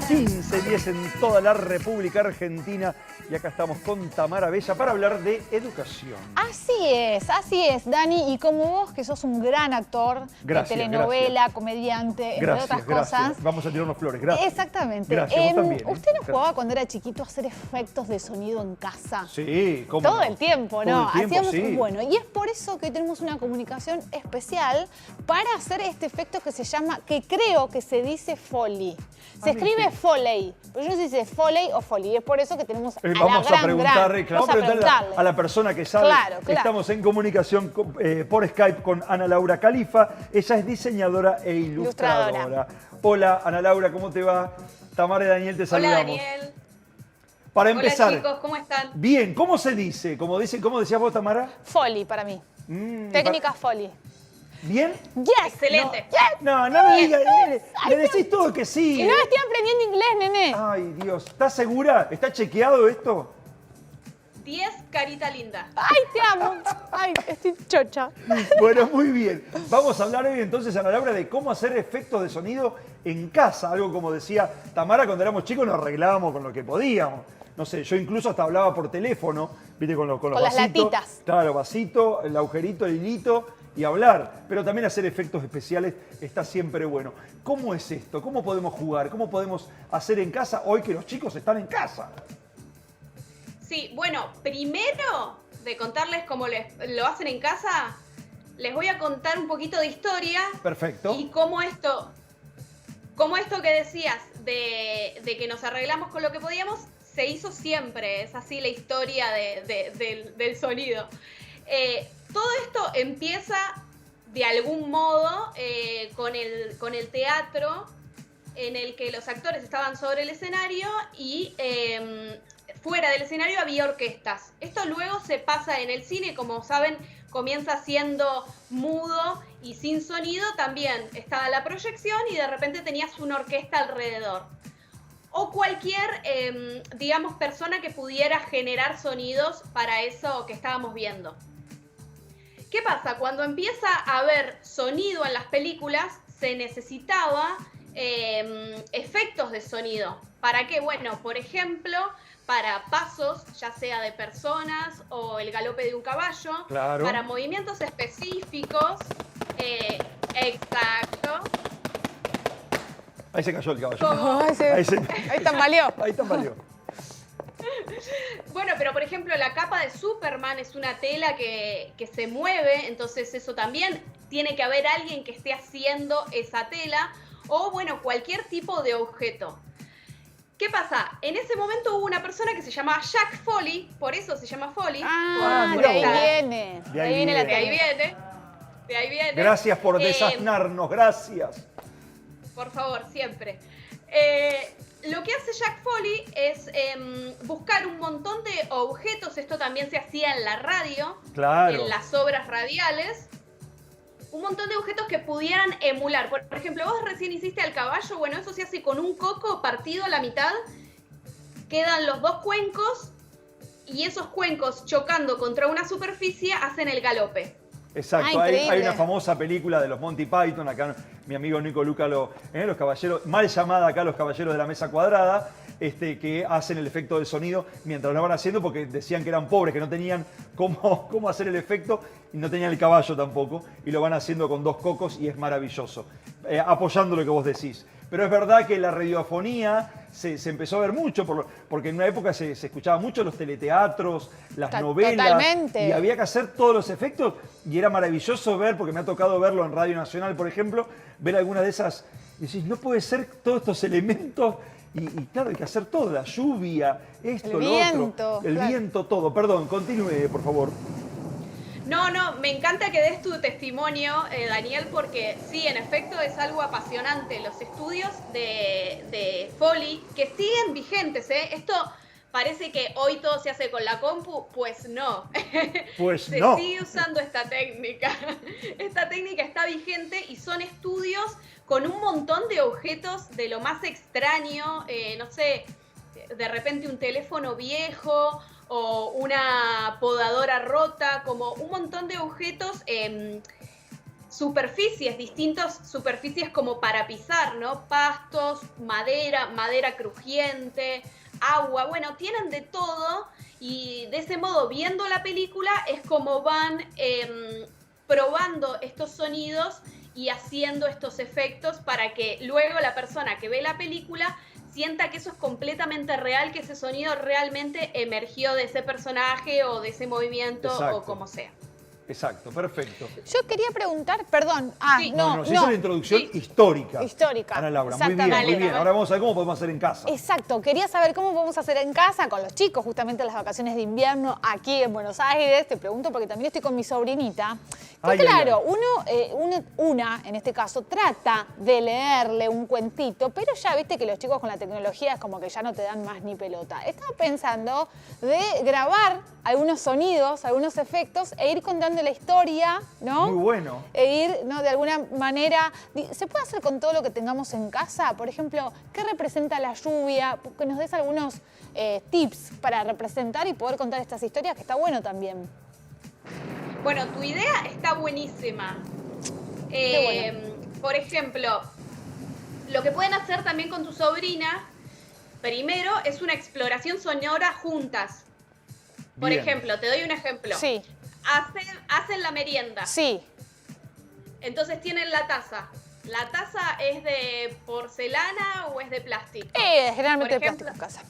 15:10 en toda la República Argentina. Y acá estamos con Tamara Bella para hablar de educación. Así es, Dani. Y como vos, que sos un gran actor de telenovela, comediante, entre otras cosas. Vamos a tirarnos flores, gracias. Exactamente. Gracias, vos también. ¿Usted no jugaba cuando era chiquito a hacer efectos de sonido en casa? Sí, ¿cómo Todo no? el tiempo, ¿no? Todo el tiempo, Hacíamos, sí. bueno, y es por eso que tenemos una comunicación especial para hacer este efecto que se llama, que creo que se dice Foley. Se escribe Foley, pero no sé si se dice Foley o Foley. Es por eso que tenemos a Vamos a preguntarle a la persona que sabe. Claro. Estamos en comunicación por Skype con Ana Laura Califa. Ella es diseñadora e ilustradora. Hola, Ana Laura, ¿cómo te va? Tamara y Daniel te saludamos. Hola, Daniel. Para empezar. Hola, chicos, ¿cómo están? Bien, ¿cómo se dice? ¿Cómo decías vos, Tamara? Foley para mí. Técnica Foley. ¿Bien? Yes. Excelente. No me digas. Le decís todo que sí. Y no estoy aprendiendo inglés, nene. Ay, Dios. ¿Estás segura? ¿Está chequeado esto? 10, carita linda. Ay, te amo. Ay, estoy chocha. Bueno, muy bien. Vamos a hablar hoy entonces, Ana Laura, de cómo hacer efectos de sonido en casa. Algo como decía Tamara, cuando éramos chicos nos arreglábamos con lo que podíamos. No sé, yo incluso hasta hablaba por teléfono, ¿viste? Con los vasitos. Las latitas. Claro, vasito, el agujerito, el hilito y hablar. Pero también hacer efectos especiales está siempre bueno. ¿Cómo es esto? ¿Cómo podemos jugar? ¿Cómo podemos hacer en casa hoy que los chicos están en casa? Sí, bueno, primero de contarles cómo lo hacen en casa, les voy a contar un poquito de historia. Perfecto. Y cómo esto que decías de que nos arreglamos con lo que podíamos, se hizo siempre. Es así la historia del sonido. Todo esto empieza de algún modo con el teatro, en el que los actores estaban sobre el escenario y fuera del escenario había orquestas. Esto luego se pasa en el cine, como saben, comienza siendo mudo y sin sonido. También estaba la proyección y de repente tenías una orquesta alrededor. O cualquier, digamos, persona que pudiera generar sonidos para eso que estábamos viendo. ¿Qué pasa? Cuando empieza a haber sonido en las películas, se necesitaba efectos de sonido. ¿Para qué? Bueno, por ejemplo, para pasos, ya sea de personas o el galope de un caballo. Claro. Para movimientos específicos. Exacto. Ahí se cayó el caballo. Ahí tambaleó. Ahí tambaleó. Bueno, pero por ejemplo la capa de Superman es una tela que se mueve, entonces eso también tiene que haber alguien que esté haciendo esa tela, o bueno, cualquier tipo de objeto. ¿Qué pasa? En ese momento hubo una persona que se llamaba Jack Foley, por eso se llama Foley. De ahí viene. De ahí viene la técnica. De ahí viene. Gracias por desasnarnos, gracias. Por favor, siempre. Lo que hace Jack Foley es buscar un montón de objetos. Esto también se hacía en la radio, claro, en las obras radiales. Un montón de objetos que pudieran emular. Por ejemplo, vos recién hiciste al caballo. Bueno, eso se hace con un coco partido a la mitad. Quedan los dos cuencos y esos cuencos chocando contra una superficie hacen el galope. Exacto, hay una famosa película de los Monty Python, acá mi amigo Nico Luca, los caballeros, mal llamada acá los caballeros de la mesa cuadrada, que hacen el efecto del sonido mientras lo van haciendo porque decían que eran pobres, que no tenían cómo hacer el efecto y no tenían el caballo tampoco, y lo van haciendo con dos cocos y es maravilloso, apoyando lo que vos decís. Pero es verdad que la radiofonía se empezó a ver mucho, porque en una época se escuchaba mucho los teleteatros, las novelas. Totalmente. Y había que hacer todos los efectos y era maravilloso ver, porque me ha tocado verlo en Radio Nacional, por ejemplo, ver algunas de esas, y decís, no puede ser todos estos elementos, y claro, hay que hacer todo, la lluvia, esto, lo otro, el viento, todo. Perdón, continúe, por favor. No, me encanta que des tu testimonio, Daniel, porque sí, en efecto es algo apasionante. Los estudios de Foley, que siguen vigentes, Esto parece que hoy todo se hace con la compu, pues no. Pues no. Se sigue usando esta técnica. Esta técnica está vigente y son estudios con un montón de objetos de lo más extraño, no sé, de repente un teléfono viejo o una podadora rota, como un montón de objetos superficies, distintas superficies como para pisar, ¿no? Pastos, madera crujiente, agua, bueno, tienen de todo y de ese modo, viendo la película, es como van probando estos sonidos y haciendo estos efectos para que luego la persona que ve la película sienta que eso es completamente real, que ese sonido realmente emergió de ese personaje o de ese movimiento. Exacto. O como sea. Exacto, perfecto. Yo quería preguntar, perdón. Sí. No, se hizo la introducción histórica. Histórica. Ana Laura, muy bien, muy bien. Ahora vamos a ver cómo podemos hacer en casa. Exacto, quería saber cómo podemos hacer en casa con los chicos, justamente en las vacaciones de invierno aquí en Buenos Aires. Te pregunto porque también estoy con mi sobrinita. Que claro, una, en este caso, trata de leerle un cuentito, pero ya viste que los chicos con la tecnología es como que ya no te dan más ni pelota. Estaba pensando de grabar algunos sonidos, algunos efectos e ir contando la historia, ¿no? Muy bueno. E ir, ¿no? De alguna manera... ¿Se puede hacer con todo lo que tengamos en casa? Por ejemplo, ¿qué representa la lluvia? Que nos des algunos tips para representar y poder contar estas historias, que está bueno también. Bueno, tu idea está buenísima. Bueno. Por ejemplo, lo que pueden hacer también con tu sobrina, primero, es una exploración sonora juntas. Por ejemplo, te doy un ejemplo. Sí. Hacen la merienda. Sí. Entonces tienen la taza. ¿La taza es de porcelana o es de plástico? Generalmente de plástico en casa.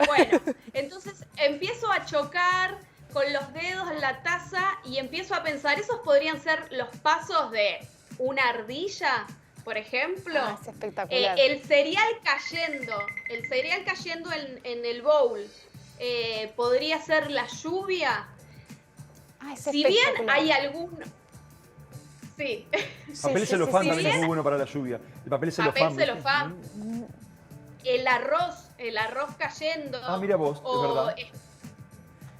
Bueno, entonces empiezo a chocar con los dedos en la taza y empiezo a pensar, ¿esos podrían ser los pasos de una ardilla, por ejemplo? Ah, es espectacular. El cereal cayendo en el bowl, ¿podría ser la lluvia? Ah, es si bien hay algún... Sí. Papel celofán también es muy bueno para la lluvia. El papel celofán. El arroz cayendo. Ah, mira vos, es verdad.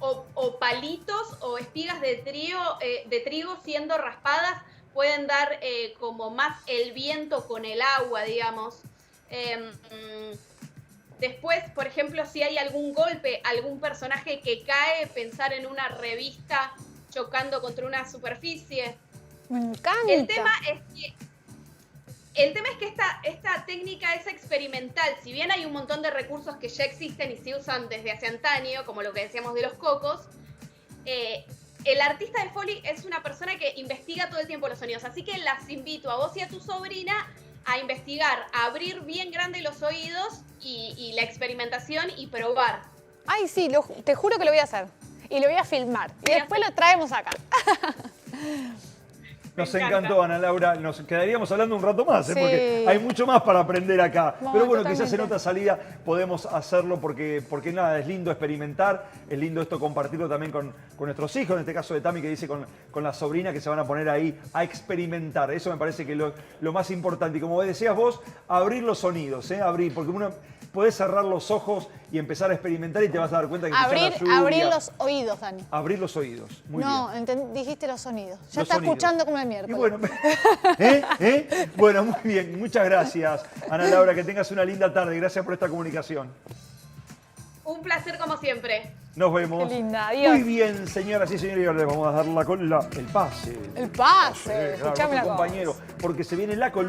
O palitos o espigas de trigo siendo raspadas pueden dar como más el viento con el agua, digamos. Después, por ejemplo, si hay algún golpe, algún personaje que cae, pensar en una revista chocando contra una superficie. Me encanta. El tema es que esta técnica es experimental. Si bien hay un montón de recursos que ya existen y se usan desde hace antaño, como lo que decíamos de los cocos, el artista del Foley es una persona que investiga todo el tiempo los sonidos. Así que las invito a vos y a tu sobrina a investigar, a abrir bien grande los oídos y la experimentación y probar. Ay, sí, te juro que lo voy a hacer. Y lo voy a filmar. Y después lo traemos acá. Nos encantó, Ana Laura. Nos quedaríamos hablando un rato más, porque hay mucho más para aprender acá. No, pero bueno, quizás en otra salida podemos hacerlo porque nada, es lindo experimentar, es lindo esto compartirlo también con nuestros hijos, en este caso de Tami que dice con la sobrina que se van a poner ahí a experimentar. Eso me parece que es lo más importante. Y como decías vos, abrir los sonidos, abrir, porque uno podés cerrar los ojos y empezar a experimentar y te vas a dar cuenta que abrir los oídos, Dani. Abrir los oídos, muy bien. Dijiste los sonidos. Ya los está sonidos. Escuchando como el miércoles. Y bueno, bueno, muy bien. Muchas gracias, Ana Laura. Que tengas una linda tarde. Gracias por esta comunicación. Un placer como siempre. Nos vemos. Qué linda, adiós. Muy bien, señoras y señores. Les vamos a dar el pase. El pase. Escuchame, compañero, porque se viene la columna.